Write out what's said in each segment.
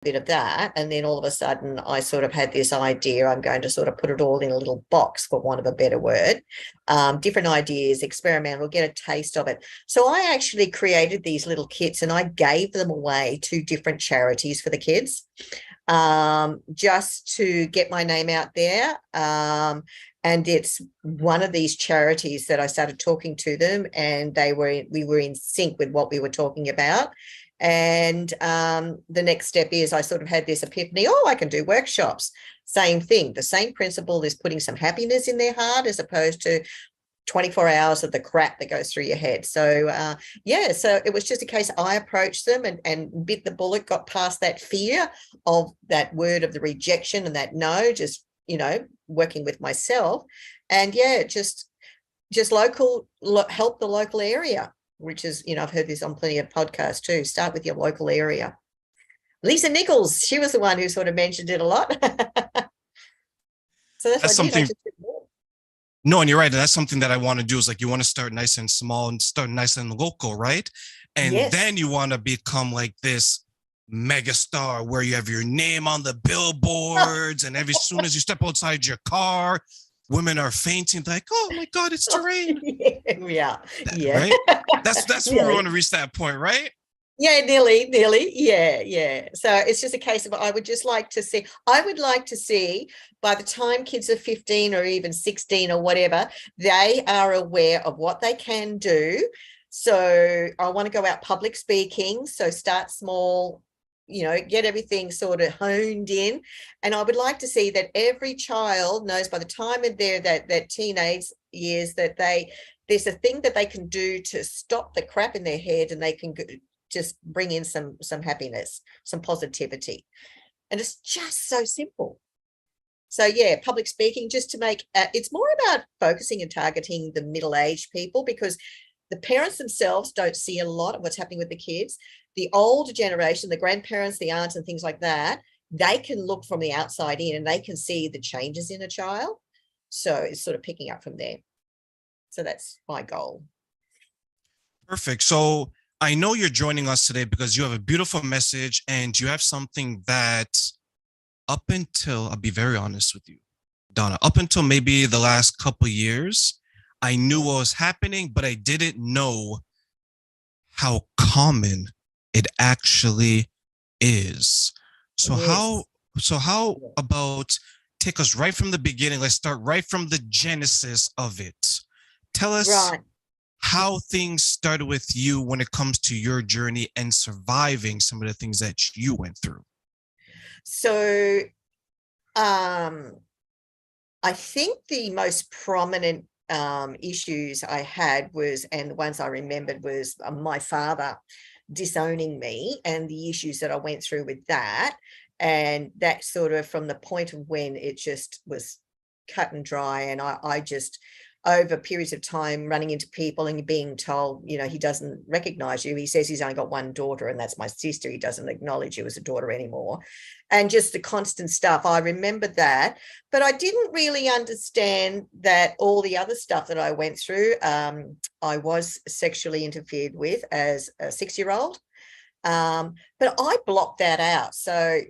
bit of that. And then all of a sudden I sort of had this idea, I'm going to sort of put it all in a little box, for want of a better word. Different ideas, experimental, get a taste of it. So I actually created these little kits and I gave them away to different charities for the kids, just to get my name out there. And it's one of these charities that I started talking to them, and we were in sync with what we were talking about. And the next step is I sort of had this epiphany, I can do workshops. Same thing. The same principle is putting some happiness in their heart as opposed to 24 hours of the crap that goes through your head. So, so it was just a case I approached them and bit the bullet, got past that fear of that word of the rejection and that no, just, working with myself. And just help the local area, which is, I've heard this on plenty of podcasts too. Start with your local area. Lisa Nichols, she was the one who sort of mentioned it a lot. So that's what I did. Something. No, and you're right. And that's something that I want to do is like, you want to start nice and small and start nice and local, right? And yes. Then you want to become like this mega star where you have your name on the billboards and as soon as you step outside your car, women are fainting like, oh my God, it's terrain. Yeah. Right? That's where we want to reach that point, right? Yeah, nearly. Yeah. So it's just a case of I would like to see by the time kids are 15 or even 16 or whatever, they are aware of what they can do. So I want to go out public speaking. So start small, get everything sort of honed in. And I would like to see that every child knows by the time of their that teenage years that there's a thing that they can do to stop the crap in their head, and they can just bring in some happiness, some positivity. And it's just so simple. So public speaking, just to make it's more about focusing and targeting the middle-aged people, because the parents themselves don't see a lot of what's happening with the kids. The older generation, the grandparents, the aunts and things like that, they can look from the outside in and they can see the changes in a child. So it's sort of picking up from there. So that's my goal. Perfect. So I know you're joining us today because you have a beautiful message and you have something that up until, I'll be very honest with you, Donna, up until maybe the last couple of years, I knew what was happening, but I didn't know how common it actually is. So how about take us right from the beginning? Let's start right from the genesis of it. Tell us how things started with you when it comes to your journey and surviving some of the things that you went through. So I think the most prominent issues I had was, and the ones I remembered was my father disowning me and the issues that I went through with that. And that sort of from the point of when it just was cut and dry. And I just, over periods of time, running into people and being told, he doesn't recognize you. He says he's only got one daughter, and that's my sister. He doesn't acknowledge you as a daughter anymore. And just the constant stuff. I remember that, but I didn't really understand that all the other stuff that I went through. I was sexually interfered with as a 6-year-old, but I blocked that out. So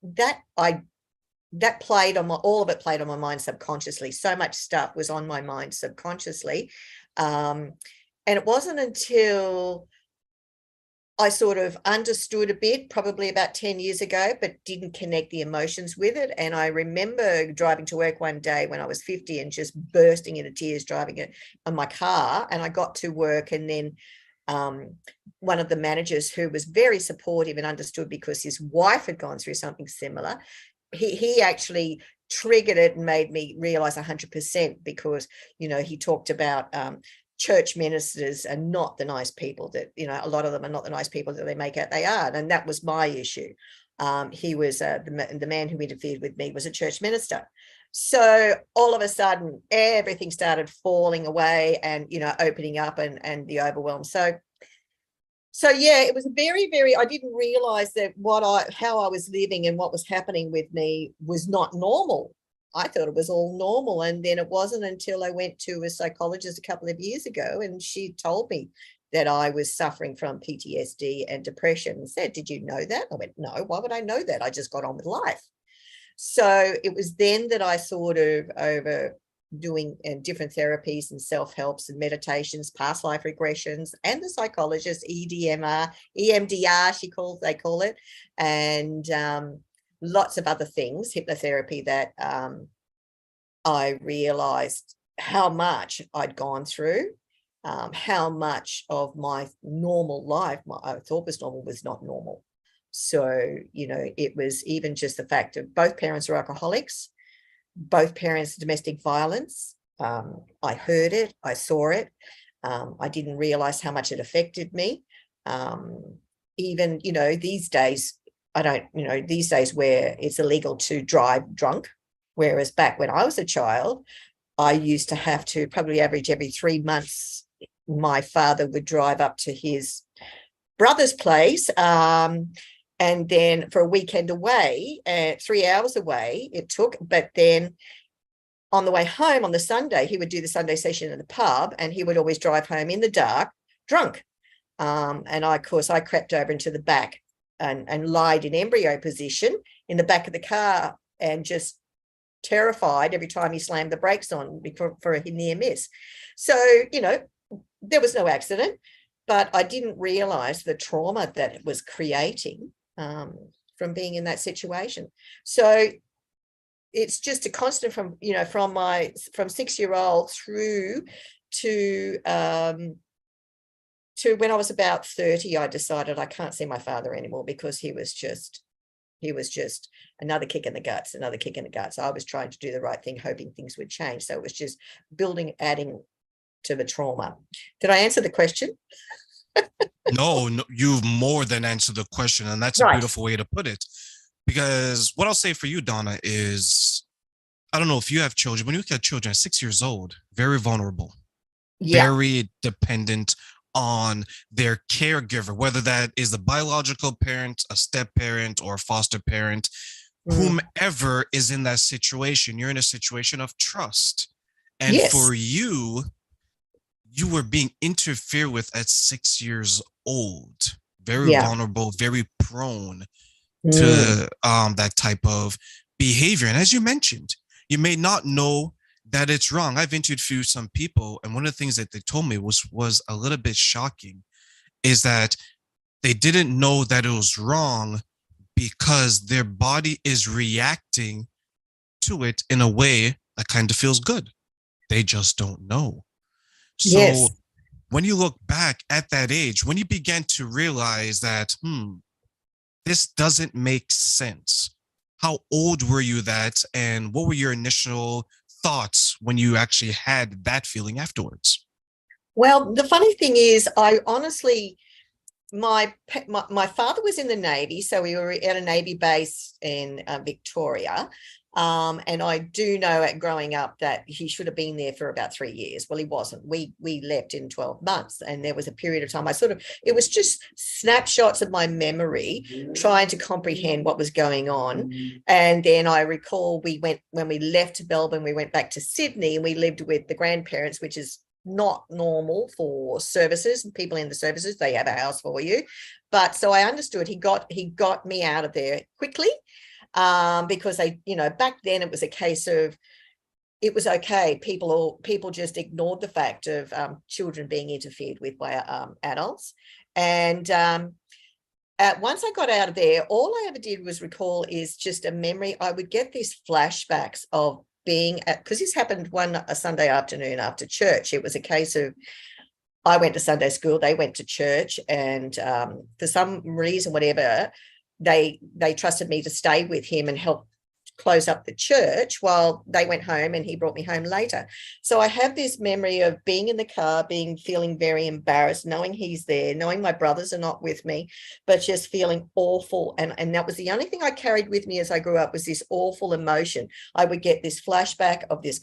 that played on all of it played on my mind subconsciously. So much stuff was on my mind subconsciously. And it wasn't until I sort of understood a bit, probably about 10 years ago, but didn't connect the emotions with it. And I remember driving to work one day when I was 50 and just bursting into tears driving it on my car. And I got to work, and then one of the managers, who was very supportive and understood because his wife had gone through something similar, he actually triggered it and made me realize 100%, because, he talked about church ministers are not the nice people that, a lot of them are not the nice people that they make out they are. And that was my issue. He was the man who interfered with me was a church minister. So all of a sudden, everything started falling away and, opening up and the overwhelm. So it was very, very, I didn't realize that how I was living and what was happening with me was not normal. I thought it was all normal. And then it wasn't until I went to a psychologist a couple of years ago, and she told me, that I was suffering from PTSD and depression, and said, "Did you know that?" I went, "No, why would I know that? I just got on with life." So it was then that I sort of, over doing different therapies and self-helps and meditations, past life regressions, and the psychologist, EMDR, they call it, and lots of other things, hypnotherapy, that I realized how much I'd gone through, how much of my normal life, I thought was normal, was not normal. So, it was even just the fact of both parents are alcoholics, both parents domestic violence. I heard it, I saw it. I didn't realize how much it affected me. Even, these days, these days where it's illegal to drive drunk, whereas back when I was a child, I used to have to probably average every 3 months, my father would drive up to his brother's place, and then for a weekend away, 3 hours away it took. But then on the way home on the Sunday, he would do the Sunday session in the pub, and he would always drive home in the dark, drunk. And of course, I crept over into the back and lied in embryo position in the back of the car, and just terrified every time he slammed the brakes on for a near miss. So, there was no accident, but I didn't realize the trauma that it was creating from being in that situation. So it's just a constant from 6-year-old through to when I was about 30. I decided I can't see my father anymore, because he was just another kick in the guts. I was trying to do the right thing, hoping things would change. So it was just adding to the trauma. Did I answer the question? No, you've more than answered the question, and that's a Right. beautiful way to put it. Because what I'll say for you, Donna, is I don't know if you have children. When you get children at 6 years old, very vulnerable, Yeah. very dependent on their caregiver, whether that is the biological parent, a step parent, or a foster parent, whomever is in that situation. You're in a situation of trust. And Yes. for you, you were being interfered with at 6 years old, very vulnerable, very prone to that type of behavior. And as you mentioned, you may not know that it's wrong. I've interviewed some people, and one of the things that they told me was a little bit shocking, is that they didn't know that it was wrong because their body is reacting to it in a way that kind of feels good. They just don't know. So when you look back at that age, when you began to realize that, this doesn't make sense, how old were you and what were your initial thoughts when you actually had that feeling afterwards? Well, the funny thing is, I honestly, my father was in the Navy, so we were at a Navy base in Victoria. And I do know growing up that he should have been there for about 3 years. Well, he wasn't. We left in 12 months, and there was a period of time it was just snapshots of my memory, trying to comprehend what was going on. And then I recall when we left Melbourne, we went back to Sydney, and we lived with the grandparents, which is not normal for services and people in the services. They have a house for you. But so I understood he got me out of there quickly. Because back then it was a case of, it was okay. People just ignored the fact of children being interfered with by adults. And once I got out of there, all I ever did was recall is just a memory. I would get these flashbacks of being because this happened a Sunday afternoon after church. It was a case of, I went to Sunday school, they went to church, and for some reason, whatever, they trusted me to stay with him and help close up the church while they went home, and he brought me home later. So I have this memory of being in the car, feeling very embarrassed, knowing he's there, knowing my brothers are not with me, but just feeling awful. And that was the only thing I carried with me as I grew up, was this awful emotion. I would get this flashback of this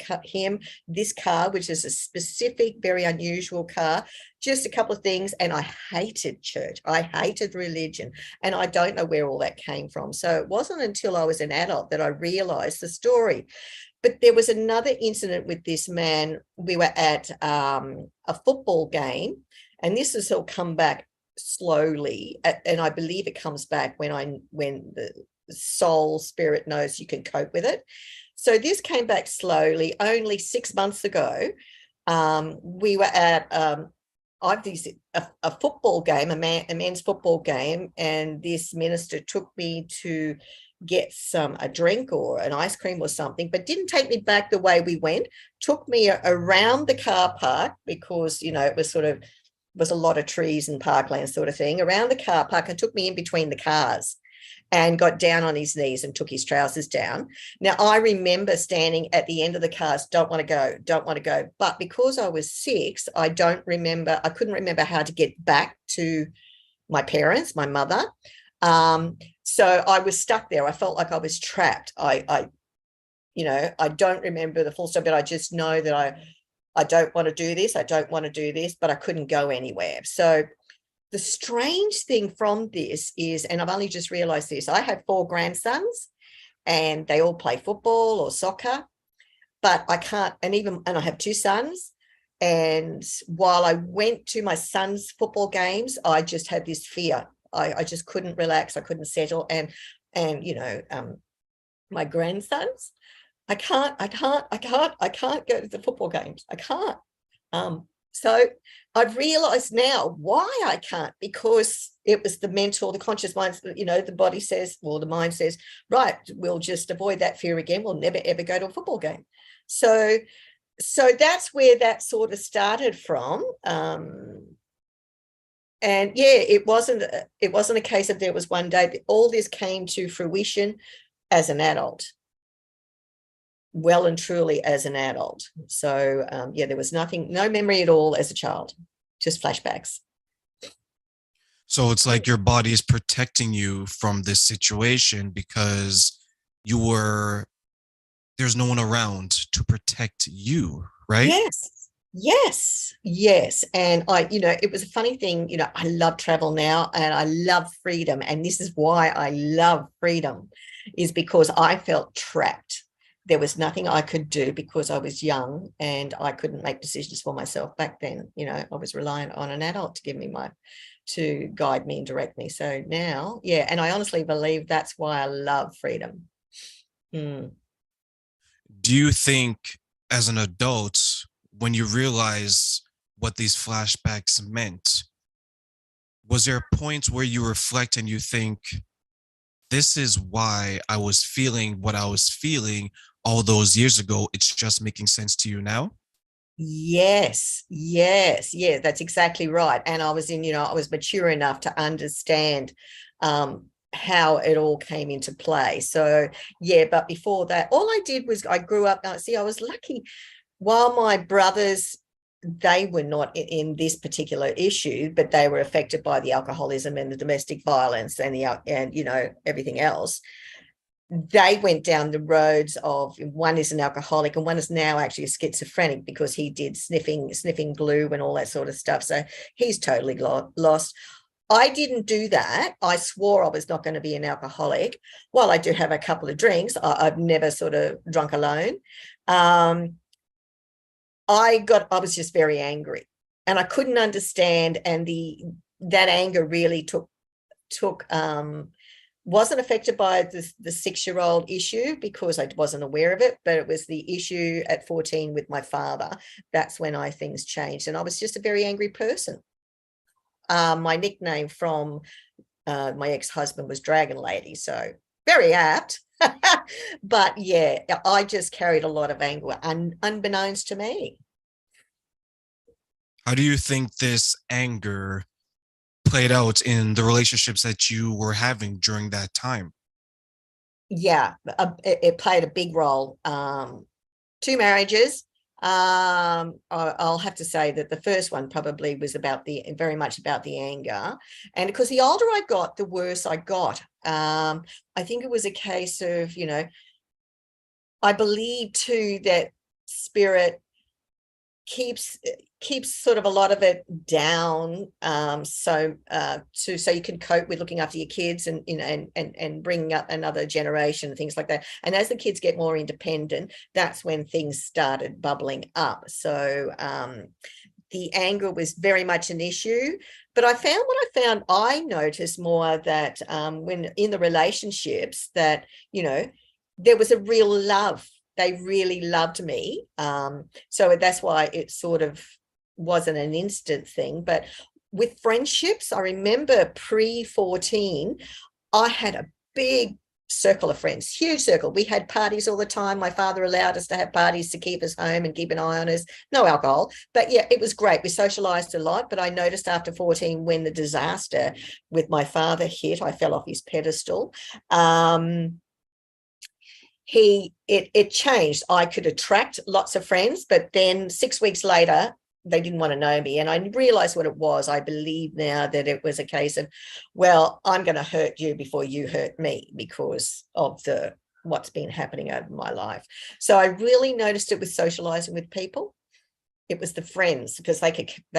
car, which is a specific, very unusual car, just a couple of things. And I hated church. I hated religion. And I don't know where all that came from. So it wasn't until I was an adult that I realized the story. But there was another incident with this man. We were at a football game, And this has all come back slowly. And I believe it comes back when the soul spirit knows you can cope with it. So this came back slowly. Only 6 months ago, we were at a football game, a men's football game, and this minister took me to get a drink or an ice cream or something, but didn't take me back the way we went. Took me around the car park because, you know, it was a lot of trees and parkland sort of thing, around the car park, and took me in between the cars and got down on his knees and took his trousers down. Now, I remember standing at the end of the cars, don't want to go. But because I was 6, I couldn't remember how to get back to my parents, my mother. So I was stuck there. I felt like I was trapped. I don't remember the full story, but I just know that I don't want to do this. I don't want to do this, but I couldn't go anywhere. So the strange thing from this is, and I've only just realized this, I have 4 grandsons and they all play football or soccer, but I can't, and I have 2 sons. And while I went to my son's football games, I just had this fear. I just couldn't relax. I couldn't settle. And my grandsons, I can't go to the football games. I can't. So I've realized now why I can't, because it was the conscious mind, the body says, or the mind says, right, we'll just avoid that fear again. We'll never, ever go to a football game. So that's where that sort of started from. And yeah, it wasn't a case of there was one day. All this came to fruition as an adult. Well and truly as an adult. So there was no memory at all as a child, just flashbacks. So it's like your body is protecting you from this situation because there's no one around to protect you, right? Yes. And it was a funny thing, I love travel now and I love freedom. And this is why I love freedom, is because I felt trapped. There was nothing I could do because I was young and I couldn't make decisions for myself back then. I was reliant on an adult to guide me and direct me. So now, yeah, and I honestly believe that's why I love freedom. Do you think as an adult, when you realize what these flashbacks meant, was there points where you reflect and you think, this is why I was feeling what I was feeling all those years ago, it's just making sense to you now? Yes, that's exactly right. And I was I was mature enough to understand how it all came into play. So yeah, but before that, all I did was I grew up. I was lucky. While my brothers, they were not in this particular issue, but they were affected by the alcoholism and the domestic violence and everything else. They went down the roads of, one is an alcoholic and one is now actually a schizophrenic because he did sniffing glue and all that sort of stuff. So he's totally lost. I didn't do that. I swore I was not going to be an alcoholic. While I do have a couple of drinks, I've never sort of drunk alone. I was just very angry and I couldn't understand. And that anger really wasn't affected by the 6-year-old issue because I wasn't aware of it, but it was the issue at 14 with my father. That's when things changed. And I was just a very angry person. My nickname from my ex-husband was Dragon Lady. So very apt. But yeah, I just carried a lot of anger unbeknownst to me. How do you think this anger played out in the relationships that you were having during that time? Yeah, it played a big role. 2 marriages. I'll have to say that the first one probably was very much about the anger. And because the older I got, the worse I got. I think it was a case of, I believe too that spirit keeps sort of a lot of it down, so you can cope with looking after your kids and and bringing up another generation and things like that. And as the kids get more independent, that's when things started bubbling up. So the anger was very much an issue. But I noticed more that when in the relationships that, there was a real love. They really loved me. So that's why it sort of wasn't an instant thing. But with friendships, I remember pre-14, I had a big circle of friends, huge circle. We had parties all the time. My father allowed us to have parties to keep us home and keep an eye on us. No alcohol, but yeah, it was great. We socialized a lot. But I noticed after 14, when the disaster with my father hit, I fell off his pedestal. It changed. I could attract lots of friends, but then 6 weeks later, they didn't want to know me. And I realized what it was. I believe now that it was a case of, well, I'm going to hurt you before you hurt me because of what's been happening over my life. So I really noticed it with socializing with people. It was the friends, because they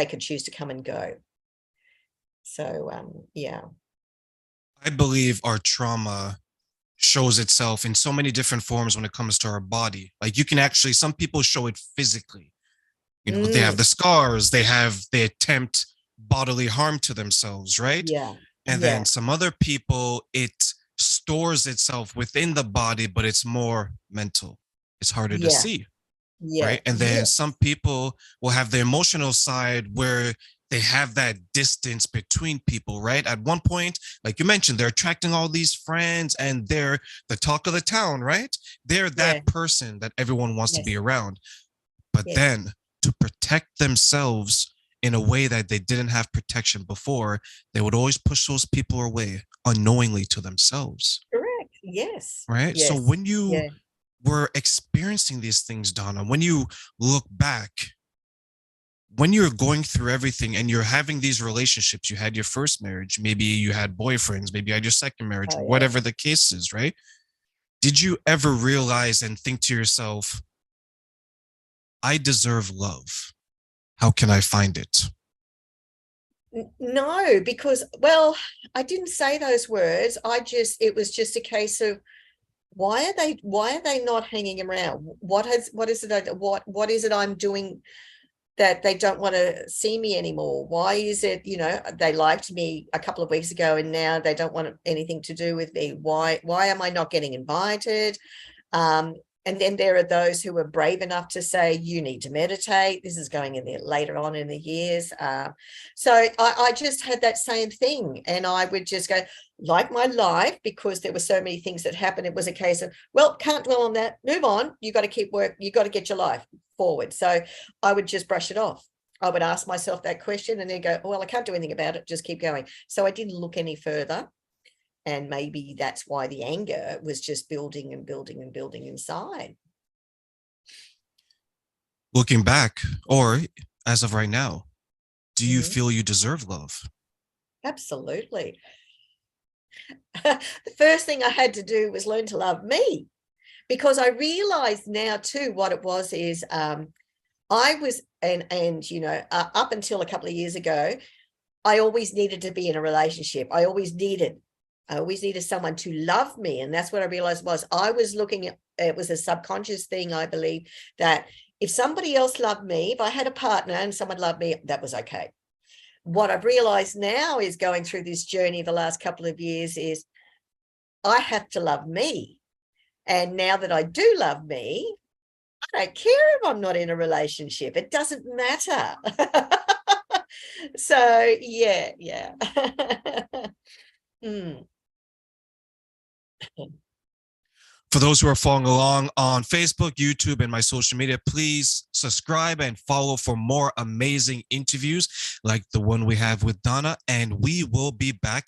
could choose to come and go. So yeah. I believe our trauma shows itself in so many different forms when it comes to our body. Like you can actually, some people show it physically. They have the scars, they attempt bodily harm to themselves, right? Yeah. And then some other people, it stores itself within the body, but it's more mental. It's harder to see, right? And then some people will have the emotional side where they have that distance between people, right? At one point, like you mentioned, they're attracting all these friends and they're the talk of the town, right? They're that person that everyone wants to be around. But then to protect themselves in a way that they didn't have protection before, they would always push those people away unknowingly to themselves. Correct. Yes. Right. Yes. So when you were experiencing these things, Donna, when you look back, when you're going through everything and you're having these relationships, you had your first marriage, maybe you had boyfriends, maybe you had your second marriage, whatever the case is, right? Did you ever realize and think to yourself, I deserve love? How can I find it? No, because, well, I didn't say those words. It was just a case of, why are they not hanging around? What is it I'm doing that they don't want to see me anymore? Why is it, they liked me a couple of weeks ago and now they don't want anything to do with me? Why am I not getting invited? And then there are those who are brave enough to say, you need to meditate. This is going in there later on in the years. So I just had that same thing. And I would just go, like my life, because there were so many things that happened. It was a case of, well, can't dwell on that. Move on. You got to keep work. You got to get your life forward. So I would just brush it off. I would ask myself that question and then go, well, I can't do anything about it. Just keep going. So I didn't look any further. And maybe that's why the anger was just building and building and building inside. Looking back, or as of right now, do you feel you deserve love? Absolutely. The first thing I had to do was learn to love me, because I realized now too what it was is I was, up until a couple of years ago, I always needed to be in a relationship. I always needed someone to love me. And that's what I realized was I was looking at, it was a subconscious thing, I believe, that if somebody else loved me, if I had a partner and someone loved me, that was okay. What I've realized now is going through this journey the last couple of years is I have to love me. And now that I do love me, I don't care if I'm not in a relationship. It doesn't matter. So yeah. For those who are following along on Facebook, YouTube, and my social media, please subscribe and follow for more amazing interviews like the one we have with Donna. And we will be back